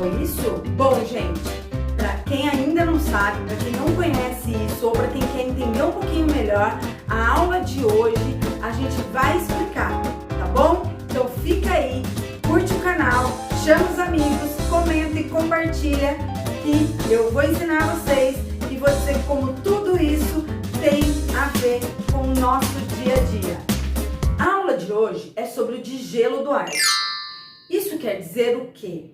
foi isso? Bom, gente, para quem ainda não sabe, para quem não conhece isso, ou para quem quer entender um pouquinho melhor, a aula de hoje a gente vai explicar, tá bom? Então fica aí, curte o canal, chama os amigos, comenta e compartilha que eu vou ensinar vocês e vou dizer como tudo isso tem a ver com o nosso dia a dia. A aula de hoje é sobre o degelo do ar. Isso quer dizer o quê?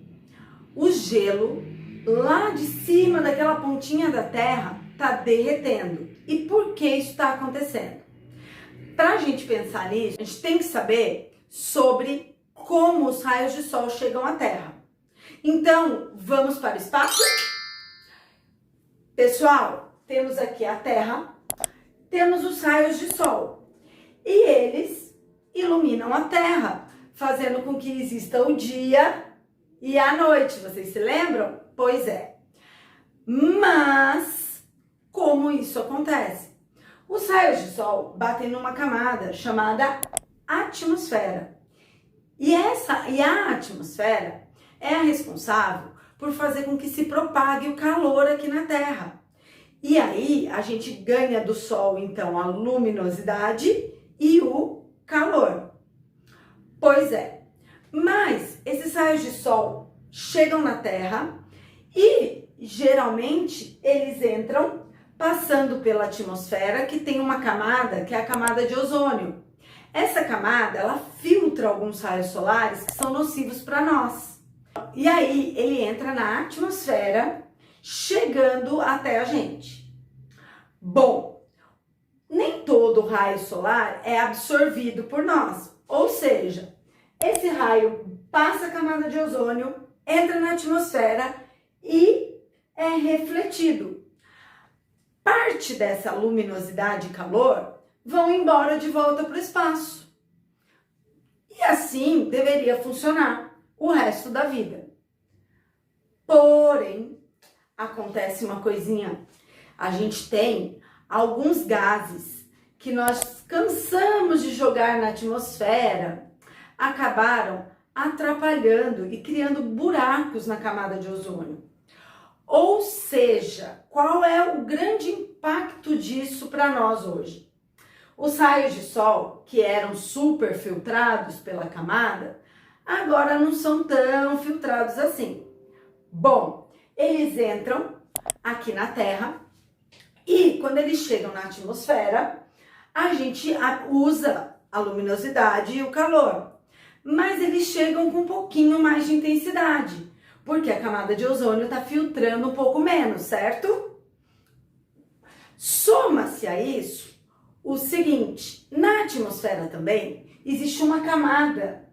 O gelo lá de cima daquela pontinha da Terra está derretendo. E por que isso está acontecendo? Para a gente pensar nisso, a gente tem que saber sobre como os raios de sol chegam à Terra. Então, vamos para o espaço? Pessoal, temos aqui a Terra, temos os raios de sol e eles iluminam a Terra, fazendo com que exista o dia e a noite. Vocês se lembram? Pois é. Mas, como isso acontece? Os raios de sol batem numa camada chamada atmosfera. E a atmosfera é a responsável por fazer com que se propague o calor aqui na Terra. E aí, a gente ganha do sol, então, a luminosidade e o calor. Pois é, mas esses raios de sol chegam na Terra e geralmente eles entram passando pela atmosfera, que tem uma camada, que é a camada de ozônio. Essa camada, ela filtra alguns raios solares que são nocivos para nós. E aí ele entra na atmosfera, chegando até a gente. Bom, nem todo raio solar é absorvido por nós. Ou seja, esse raio passa a camada de ozônio, entra na atmosfera e é refletido. Parte dessa luminosidade e calor vão embora de volta para o espaço. E assim deveria funcionar o resto da vida. Porém, acontece uma coisinha. A gente tem alguns gases que nós cansamos de jogar na atmosfera, acabaram atrapalhando e criando buracos na camada de ozônio. Ou seja, qual é o grande impacto disso para nós hoje? Os raios de sol, que eram super filtrados pela camada, agora não são tão filtrados assim. Bom, eles entram aqui na Terra e quando eles chegam na atmosfera, a gente usa a luminosidade e o calor, mas eles chegam com um pouquinho mais de intensidade, porque a camada de ozônio está filtrando um pouco menos, certo? Soma-se a isso o seguinte: na atmosfera também existe uma camada,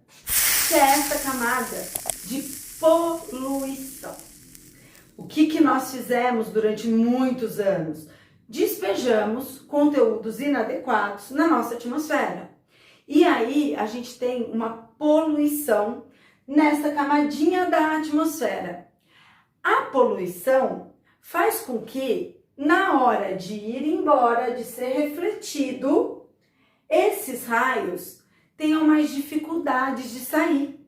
que é essa camada de poluição. O que nós fizemos durante muitos anos? Despejamos conteúdos inadequados na nossa atmosfera. E aí a gente tem uma poluição nessa camadinha da atmosfera. A poluição faz com que, na hora de ir embora, de ser refletido, esses raios tenham mais dificuldades de sair.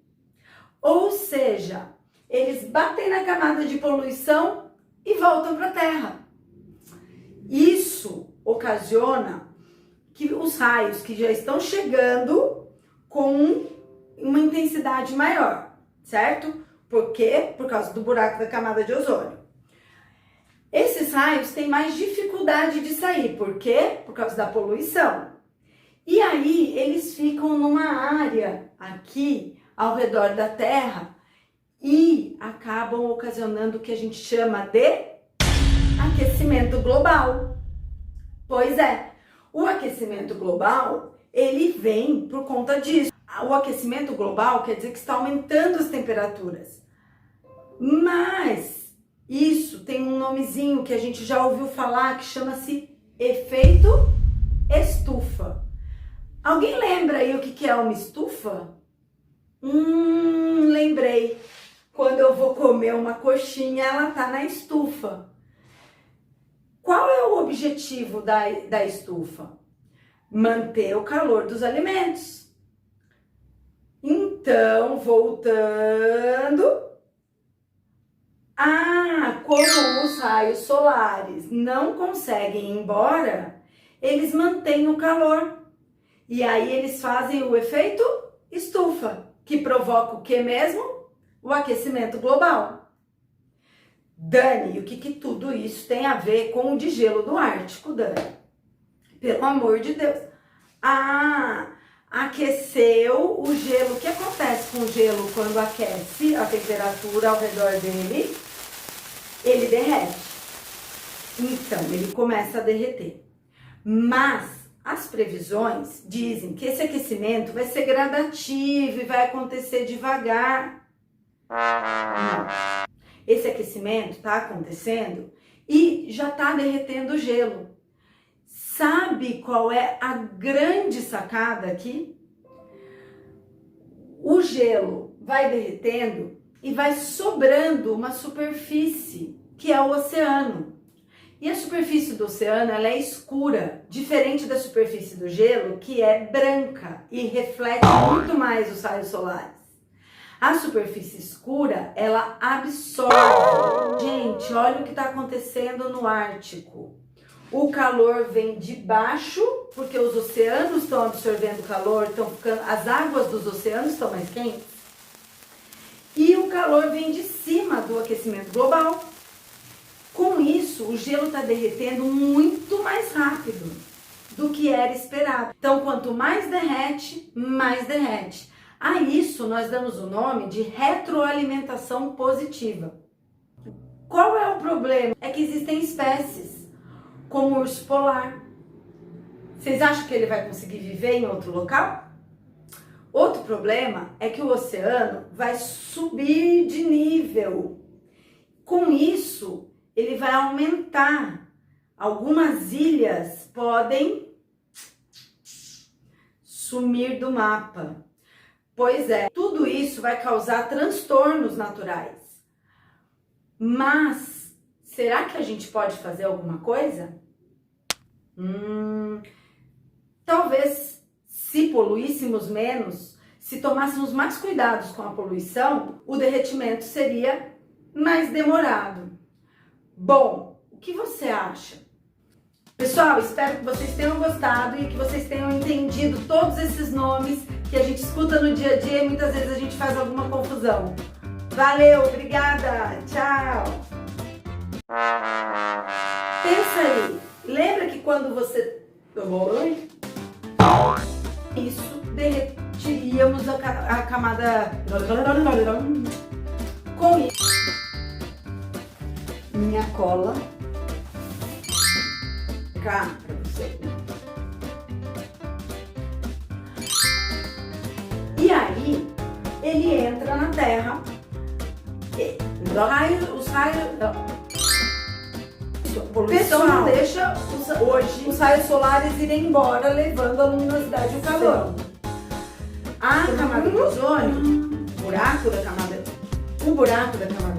Ou seja, eles batem na camada de poluição e voltam para a Terra. Isso ocasiona que os raios que já estão chegando com uma intensidade maior, certo? Por quê? Por causa do buraco da camada de ozônio. Esses raios têm mais dificuldade de sair, por quê? Por causa da poluição. E aí eles ficam numa área aqui ao redor da Terra e acabam ocasionando o que a gente chama de aquecimento global. Pois é, o aquecimento global, ele vem por conta disso. O aquecimento global quer dizer que está aumentando as temperaturas. Mas isso tem um nomezinho que a gente já ouviu falar que chama-se efeito estufa. Alguém lembra aí o que é uma estufa? Lembrei. Quando eu vou comer uma coxinha, ela tá na estufa. Qual é o objetivo da estufa? Manter o calor dos alimentos. Então, voltando, Como os raios solares não conseguem ir embora, eles mantêm o calor. E aí eles fazem o efeito estufa, que provoca o que mesmo? O aquecimento global. Dani, o que tudo isso tem a ver com o degelo do Ártico, Dani? Pelo amor de Deus. Aqueceu o gelo. O que acontece com o gelo quando aquece a temperatura ao redor dele? Ele derrete. Então, ele começa a derreter. Mas as previsões dizem que esse aquecimento vai ser gradativo e vai acontecer devagar. Não. Esse aquecimento está acontecendo e já está derretendo o gelo. Sabe qual é a grande sacada aqui? O gelo vai derretendo e vai sobrando uma superfície, que é o oceano. E a superfície do oceano, ela é escura, diferente da superfície do gelo, que é branca e reflete muito mais os raios solares. A superfície escura, ela absorve. Gente, olha o que está acontecendo no Ártico. O calor vem de baixo, porque os oceanos estão absorvendo calor, as águas dos oceanos estão mais quentes. E o calor vem de cima do aquecimento global. Com isso, o gelo está derretendo muito mais rápido do que era esperado. Então, quanto mais derrete, mais derrete. A isso nós damos o nome de retroalimentação positiva. Qual é o problema? É que existem espécies, como o urso polar. Vocês acham que ele vai conseguir viver em outro local? Outro problema é que o oceano vai subir de nível. Com isso, ele vai aumentar. Algumas ilhas podem sumir do mapa. Pois é, tudo isso vai causar transtornos naturais. Mas, será que a gente pode fazer alguma coisa? Talvez, se poluíssemos menos, se tomássemos mais cuidados com a poluição, o derretimento seria mais demorado. Bom, o que você acha? Pessoal, espero que vocês tenham gostado e que vocês tenham entendido todos esses nomes que a gente escuta no dia a dia e muitas vezes a gente faz alguma confusão. Valeu, obrigada, tchau! Pensa aí, lembra que quando você tomou isso, derretiríamos a camada com isso. Minha cola cá pra você. E aí, ele entra na Terra. Os raios. Pessoal, não deixa hoje os raios solares irem embora, levando a luminosidade e o calor. A camada de ozônio, o buraco da camada